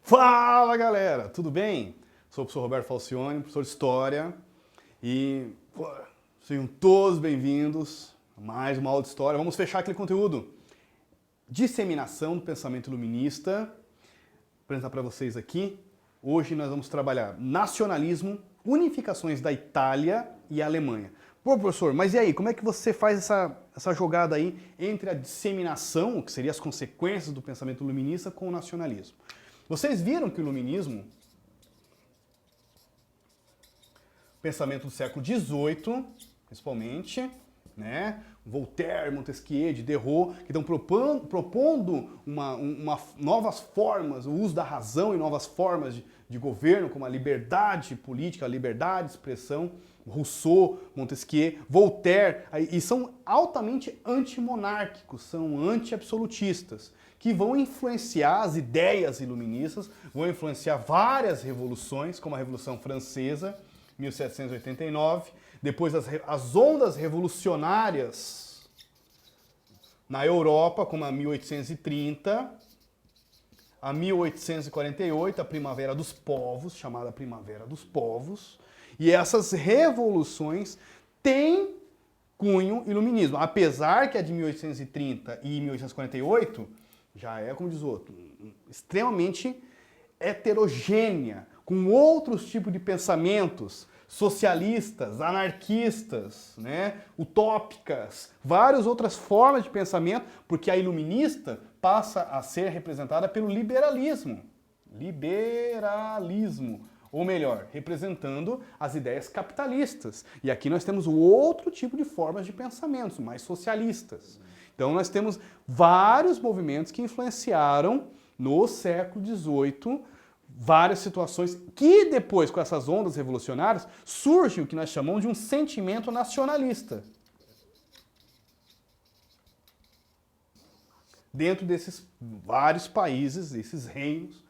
Fala galera, tudo bem? Sou o professor Roberto Falcione, professor de História e sejam todos bem-vindos a mais uma aula de História. Vamos fechar aquele conteúdo, disseminação do pensamento iluminista. Vou apresentar para vocês aqui. Hoje nós vamos trabalhar nacionalismo, unificações da Itália e Alemanha. Pô, professor, mas e aí, como é que você faz essa jogada aí entre a disseminação, que seria as consequências do pensamento iluminista, com o nacionalismo? Vocês viram que o iluminismo, pensamento do século XVIII, principalmente, né? Voltaire, Montesquieu, Diderot, que estão propondo novas formas, o uso da razão e novas formas de governo, como a liberdade política, a liberdade de expressão. Rousseau, Montesquieu, Voltaire, e são altamente antimonárquicos, são anti-absolutistas, que vão influenciar as ideias iluministas, vão influenciar várias revoluções, como a Revolução Francesa, 1789, depois as ondas revolucionárias na Europa, como a 1830, a 1848, a Primavera dos Povos, chamada Primavera dos Povos, e essas revoluções têm cunho iluminismo, apesar que a de 1830 e 1848 já é, como diz o outro, extremamente heterogênea, com outros tipos de pensamentos, socialistas, anarquistas, né, utópicas, várias outras formas de pensamento, porque a iluminista passa a ser representada pelo liberalismo. Ou melhor, representando as ideias capitalistas. E aqui nós temos outro tipo de formas de pensamentos, mais socialistas. Então nós temos vários movimentos que influenciaram no século XVIII várias situações que depois, com essas ondas revolucionárias, surge o que nós chamamos de um sentimento nacionalista. Dentro desses vários países, desses reinos,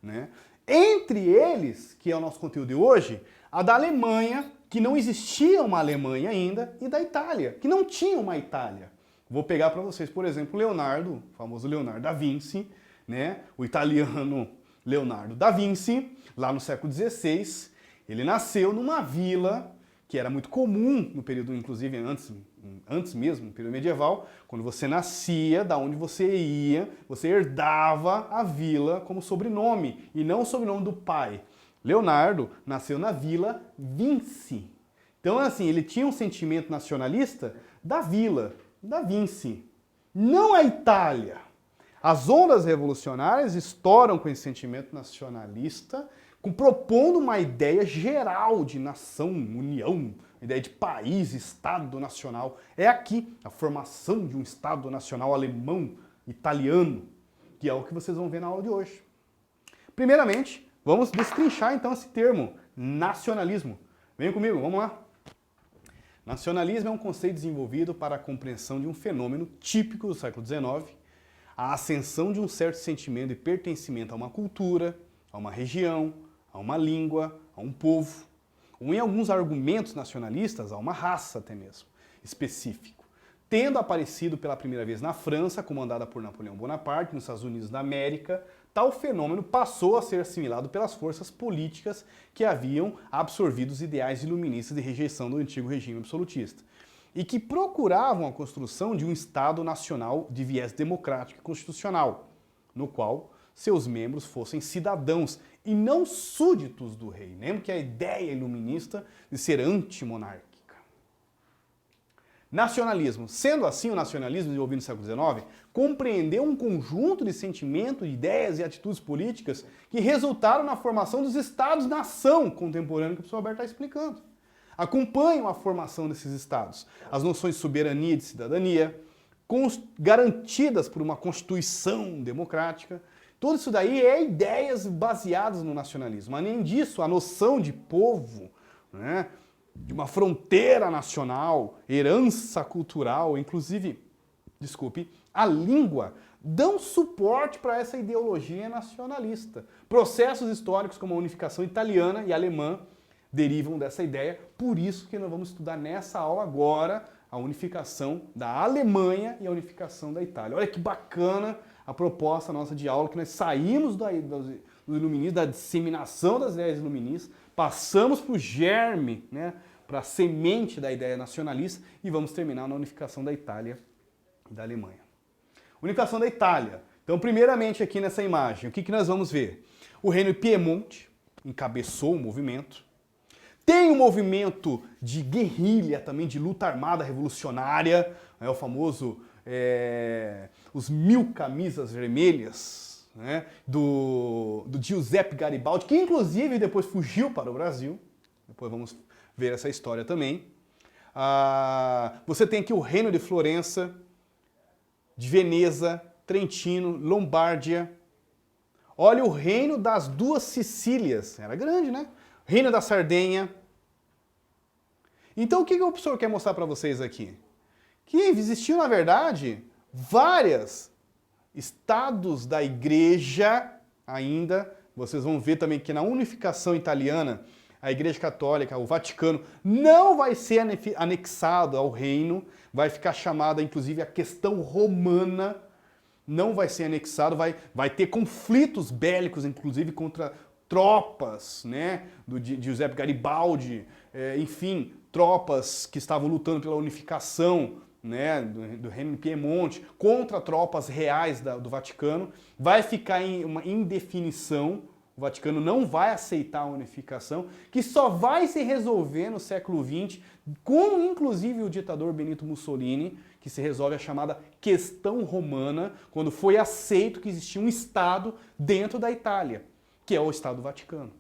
né? Entre eles, que é o nosso conteúdo de hoje, a da Alemanha, que não existia uma Alemanha ainda, e da Itália, que não tinha uma Itália. Vou pegar para vocês, por exemplo, Leonardo, o famoso Leonardo da Vinci, né? O italiano Leonardo da Vinci, lá no século XVI, ele nasceu numa vila que era muito comum no período, inclusive antes mesmo, no período medieval, quando você nascia, da onde você ia, você herdava a vila como sobrenome, e não o sobrenome do pai. Leonardo nasceu na Vila Vinci. Então, assim, ele tinha um sentimento nacionalista da vila, da Vinci, não a Itália. As ondas revolucionárias estouram com esse sentimento nacionalista, propondo uma ideia geral de nação, união, ideia de país, Estado nacional. É aqui a formação de um Estado nacional alemão, italiano, que é o que vocês vão ver na aula de hoje. Primeiramente, vamos destrinchar então esse termo, nacionalismo. Venham comigo, vamos lá. Nacionalismo é um conceito desenvolvido para a compreensão de um fenômeno típico do século XIX, a ascensão de um certo sentimento de pertencimento a uma cultura, a uma região, a uma língua, a um povo, ou em alguns argumentos nacionalistas, a uma raça até mesmo, específico. Tendo aparecido pela primeira vez na França, comandada por Napoleão Bonaparte, nos Estados Unidos da América, tal fenômeno passou a ser assimilado pelas forças políticas que haviam absorvido os ideais iluministas de rejeição do antigo regime absolutista e que procuravam a construção de um Estado nacional de viés democrático e constitucional, no qual seus membros fossem cidadãos e não súditos do rei. Lembra que a ideia iluminista de ser antimonárquica. Nacionalismo. Sendo assim, o nacionalismo desenvolvido no século XIX compreendeu um conjunto de sentimentos, ideias e atitudes políticas que resultaram na formação dos Estados-nação contemporâneos que o professor Alberto está explicando. Acompanham a formação desses Estados. As noções de soberania e de cidadania, garantidas por uma Constituição democrática. Tudo isso daí é ideias baseadas no nacionalismo. Além disso, a noção de povo, né, de uma fronteira nacional, herança cultural, inclusive, a língua, dão suporte para essa ideologia nacionalista. Processos históricos como a unificação italiana e alemã derivam dessa ideia, por isso que nós vamos estudar nessa aula agora a unificação da Alemanha e a unificação da Itália. Olha que bacana a proposta nossa de aula, que nós saímos iluministas, da disseminação das ideias iluministas, passamos para o germe, né, para a semente da ideia nacionalista e vamos terminar na unificação da Itália e da Alemanha. Unificação da Itália. Então, primeiramente aqui nessa imagem, o que nós vamos ver? O reino de Piemonte encabeçou o movimento. Tem um movimento de guerrilha também, de luta armada revolucionária, o famoso os 1000 camisas vermelhas, né, do Giuseppe Garibaldi, que inclusive depois fugiu para o Brasil. Depois vamos ver essa história também. Você tem aqui o reino de Florença, de Veneza, Trentino, Lombardia. Olha o reino das duas Sicílias, era grande, né? Reino da Sardenha. Então o que o professor quer mostrar para vocês aqui? Que existiam, na verdade, vários estados da igreja ainda. Vocês vão ver também que na unificação italiana, a Igreja Católica, o Vaticano, não vai ser anexado ao reino, vai ficar chamada, inclusive, a questão romana, não vai ser anexado, vai ter conflitos bélicos, inclusive, contra tropas, né, de Giuseppe Garibaldi, enfim, tropas que estavam lutando pela unificação, né, do reino de Piemonte, contra tropas reais do Vaticano. Vai ficar em uma indefinição. O Vaticano não vai aceitar a unificação, que só vai se resolver no século XX, com inclusive o ditador Benito Mussolini, que se resolve a chamada questão romana, quando foi aceito que existia um Estado dentro da Itália, que é o Estado do Vaticano,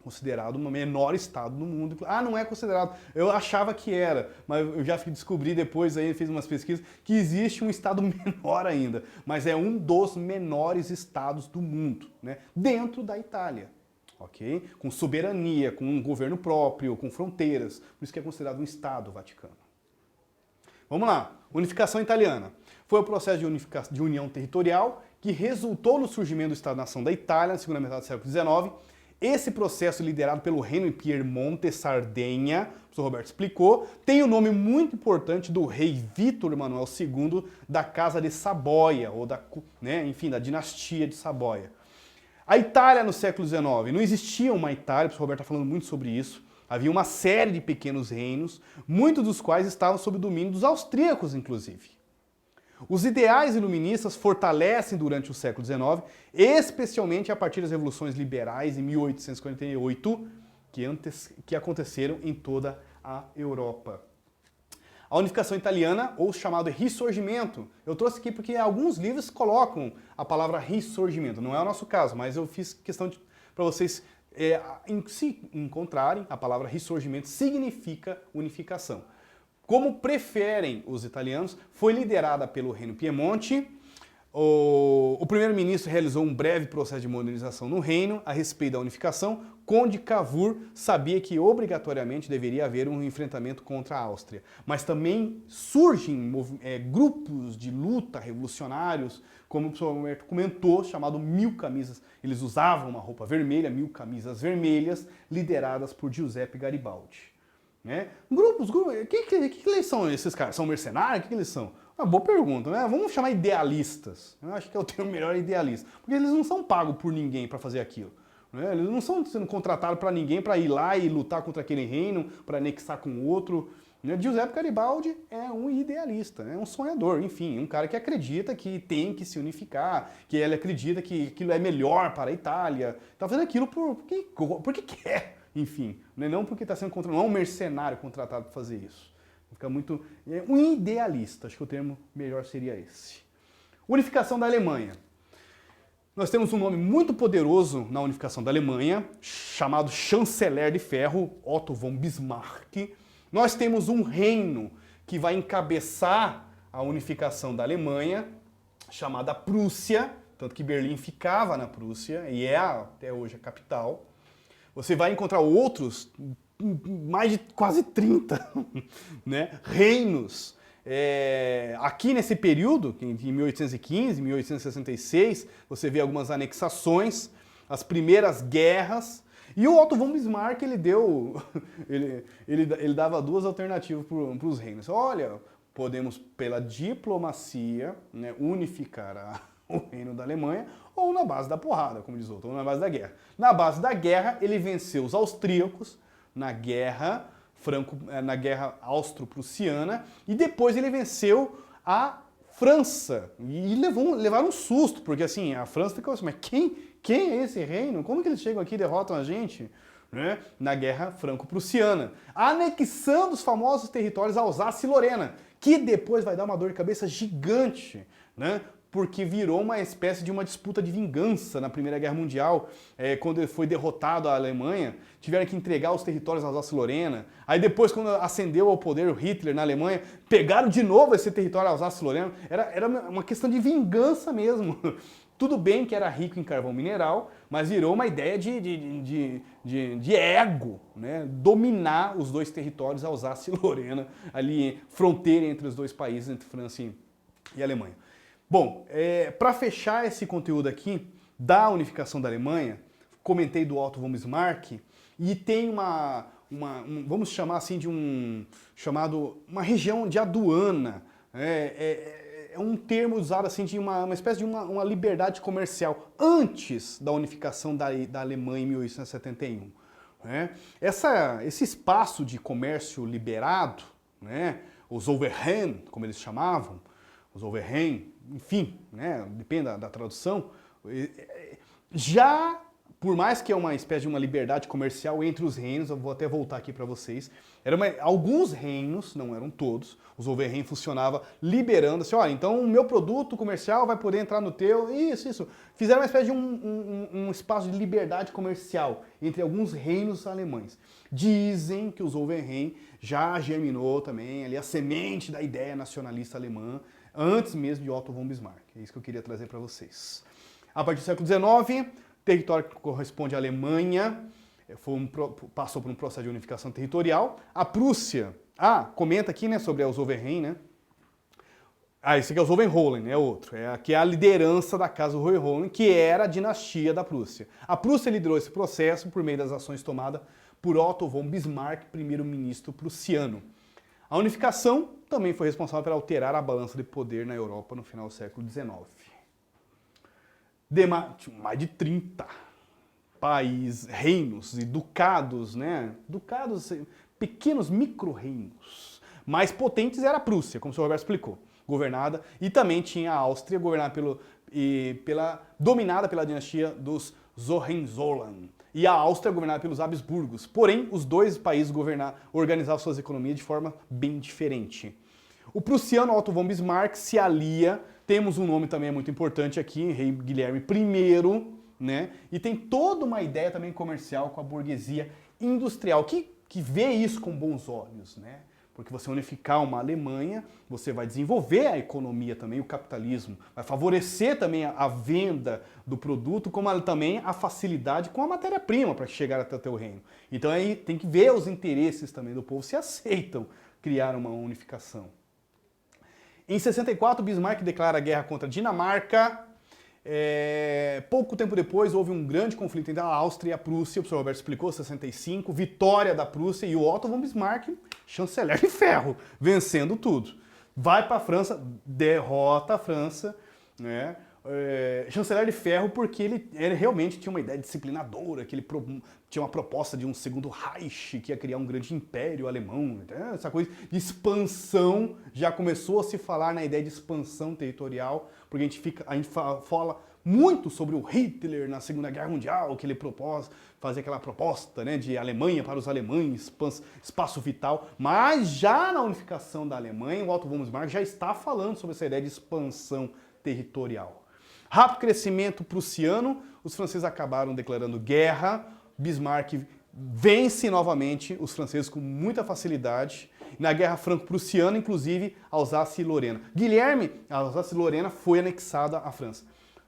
considerado o menor Estado do mundo. Não é considerado, eu achava que era, mas eu já descobri depois, aí fiz umas pesquisas, que existe um Estado menor ainda, mas é um dos menores Estados do mundo, né? Dentro da Itália, ok? Com soberania, com um governo próprio, com fronteiras, por isso que é considerado um Estado Vaticano. Vamos lá, unificação italiana. Foi o processo de união territorial que resultou no surgimento do Estado-nação da Itália na segunda metade do século XIX. Esse processo, liderado pelo reino de Piemonte e Sardenha, o professor Roberto explicou, tem o nome muito importante do rei Vítor Emanuel II da Casa de Saboia, ou enfim, da dinastia de Saboia. A Itália no século XIX, não existia uma Itália, o professor Roberto está falando muito sobre isso, havia uma série de pequenos reinos, muitos dos quais estavam sob o domínio dos austríacos, inclusive. Os ideais iluministas fortalecem durante o século XIX, especialmente a partir das revoluções liberais em 1848, que aconteceram em toda a Europa. A unificação italiana, ou chamado Risorgimento, eu trouxe aqui porque alguns livros colocam a palavra Risorgimento, não é o nosso caso, mas eu fiz questão para vocês se encontrarem, a palavra Risorgimento significa unificação. Como preferem os italianos, foi liderada pelo Reino Piemonte. O primeiro-ministro realizou um breve processo de modernização no reino a respeito da unificação. Conde Cavour sabia que obrigatoriamente deveria haver um enfrentamento contra a Áustria. Mas também surgem grupos de luta revolucionários, como o professor Roberto comentou, chamado 1000 camisas. Eles usavam uma roupa vermelha, 1000 camisas vermelhas, lideradas por Giuseppe Garibaldi. Né? Grupos, que eles são esses caras? São mercenários? O que eles são? Uma boa pergunta, né? Vamos chamar idealistas. Eu acho que é o termo melhor, idealista. Porque eles não são pagos por ninguém para fazer aquilo. Né? Eles não são sendo contratados para ninguém para ir lá e lutar contra aquele reino, para anexar com outro. Né? Giuseppe Garibaldi é um idealista, é um sonhador, enfim, um cara que acredita que tem que se unificar, que ele acredita que aquilo é melhor para a Itália. Está fazendo aquilo porque quer. Enfim, não porque está sendo contratado, não é um mercenário contratado para fazer isso. Fica muito... um idealista, acho que o termo melhor seria esse. Unificação da Alemanha. Nós temos um nome muito poderoso na unificação da Alemanha, chamado Chanceler de Ferro, Otto von Bismarck. Nós temos um reino que vai encabeçar a unificação da Alemanha, chamada Prússia, tanto que Berlim ficava na Prússia e é até hoje a capital. Você vai encontrar outros, mais de quase 30 né, reinos. Aqui nesse período, em 1815, 1866, você vê algumas anexações, as primeiras guerras. E o Otto von Bismarck, ele dava duas alternativas para os reinos. Olha, podemos, pela diplomacia, né, unificar o reino da Alemanha, ou na base da porrada, como diz outro, ou na base da guerra. Na base da guerra, ele venceu os austríacos na guerra austro-prussiana, e depois ele venceu a França. E levaram um susto, porque assim, a França ficou assim, mas quem é esse reino? Como que eles chegam aqui e derrotam a gente? Né? Na Guerra Franco-Prussiana, anexando os famosos territórios Alsácia e Lorena, que depois vai dar uma dor de cabeça gigante, né? Porque virou uma espécie de uma disputa de vingança na Primeira Guerra Mundial, quando foi derrotado a Alemanha, tiveram que entregar os territórios Alsácia e Lorena, aí depois quando ascendeu ao poder o Hitler na Alemanha, pegaram de novo esse território Alsácia e Lorena, era uma questão de vingança mesmo. Tudo bem que era rico em carvão mineral, mas virou uma ideia de ego, né? Dominar os dois territórios, Alsácia e Lorena, ali fronteira entre os dois países, entre França e Alemanha. Bom, para fechar esse conteúdo aqui da unificação da Alemanha, comentei do Otto von Bismarck, e tem vamos chamar assim de uma região de aduana, é um termo usado assim de uma espécie de uma liberdade comercial antes da unificação da Alemanha em 1871. Né? Esse espaço de comércio liberado, né? Os Overheim, como eles chamavam, os Overheim, enfim, né? Depende da tradução, já, por mais que é uma espécie de uma liberdade comercial entre os reinos, eu vou até voltar aqui para vocês, alguns reinos, não eram todos, os Overheim funcionava liberando, assim, olha, então o meu produto comercial vai poder entrar no teu, isso. Fizeram uma espécie de um espaço de liberdade comercial entre alguns reinos alemães. Dizem que os Overheim já germinou também ali a semente da ideia nacionalista alemã, antes mesmo de Otto von Bismarck. É isso que eu queria trazer para vocês. A partir do século XIX, território que corresponde à Alemanha passou por um processo de unificação territorial. A Prússia, comenta aqui, né, sobre os Overheim, né? Esse aqui é os Hohenzollern, é outro. Aqui é a liderança da casa Hohenzollern, que era a dinastia da Prússia. A Prússia liderou esse processo por meio das ações tomadas por Otto von Bismarck, primeiro-ministro prussiano. A unificação também foi responsável por alterar a balança de poder na Europa no final do século XIX. Mais de 30 países, reinos e ducados, né? Ducados, pequenos micro-reinos. Mais potentes era a Prússia, como o Sr. Roberto explicou, governada, e também tinha a Áustria, governada dominada pela dinastia dos Hohenzollern. E a Áustria governada pelos Habsburgos. Porém, os dois países organizavam suas economias de forma bem diferente. O prussiano Otto von Bismarck se alia, temos um nome também muito importante aqui, Rei Guilherme I, né? E tem toda uma ideia também comercial com a burguesia industrial, que vê isso com bons olhos, né? Porque você unificar uma Alemanha, você vai desenvolver a economia também, o capitalismo, vai favorecer também a venda do produto, como também a facilidade com a matéria-prima para chegar até o teu reino. Então aí tem que ver os interesses também do povo, se aceitam criar uma unificação. Em 64, Bismarck declara guerra contra a Dinamarca. Pouco tempo depois, houve um grande conflito entre a Áustria e a Prússia, o Sr. Roberto explicou, 65, vitória da Prússia e o Otto von Bismarck, chanceler de ferro, vencendo tudo. Vai para a França, derrota a França, né? Chanceler de ferro porque ele realmente tinha uma ideia disciplinadora, que ele tinha uma proposta de um segundo Reich, que ia criar um grande império alemão, essa coisa de expansão, já começou a se falar na ideia de expansão territorial, porque a gente fala muito sobre o Hitler na Segunda Guerra Mundial, que ele fazer aquela proposta, né, de Alemanha para os alemães, espaço vital, mas já na unificação da Alemanha, o Otto von Bismarck já está falando sobre essa ideia de expansão territorial. Rápido crescimento prussiano, os franceses acabaram declarando guerra, Bismarck vence novamente os franceses com muita facilidade. Na Guerra Franco-Prussiana, inclusive, Alsácia e Lorena. A Alsácia e Lorena foi anexada à França.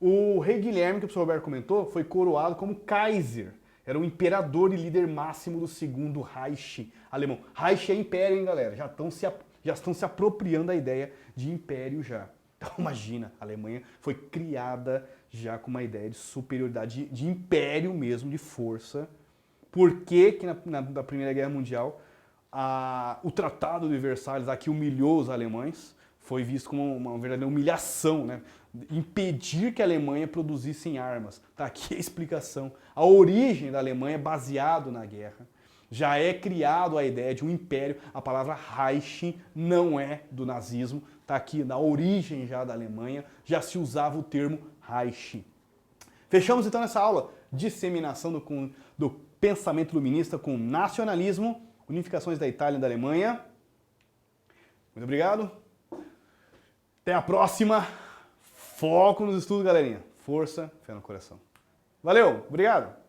O rei Guilherme, que o professor Roberto comentou, foi coroado como Kaiser. Era o imperador e líder máximo do segundo Reich alemão. Reich é império, hein, galera? Já estão se apropriando da ideia de império já. Então, imagina, a Alemanha foi criada já com uma ideia de superioridade, de império mesmo, de força. Por que na Primeira Guerra Mundial o Tratado de Versalhes aqui humilhou os alemães? foi visto como uma verdadeira humilhação, né? Impedir que a Alemanha produzisse armas. Tá aqui a explicação. A origem da Alemanha é baseado na guerra. Já é criado a ideia de um império. A palavra Reich não é do nazismo. Tá aqui na origem já da Alemanha, já se usava o termo Reich. Fechamos então essa aula. Disseminação do pensamento iluminista com nacionalismo, unificações da Itália e da Alemanha. Muito obrigado. Até a próxima. Foco nos estudos, galerinha. Força, fé no coração. Valeu, obrigado.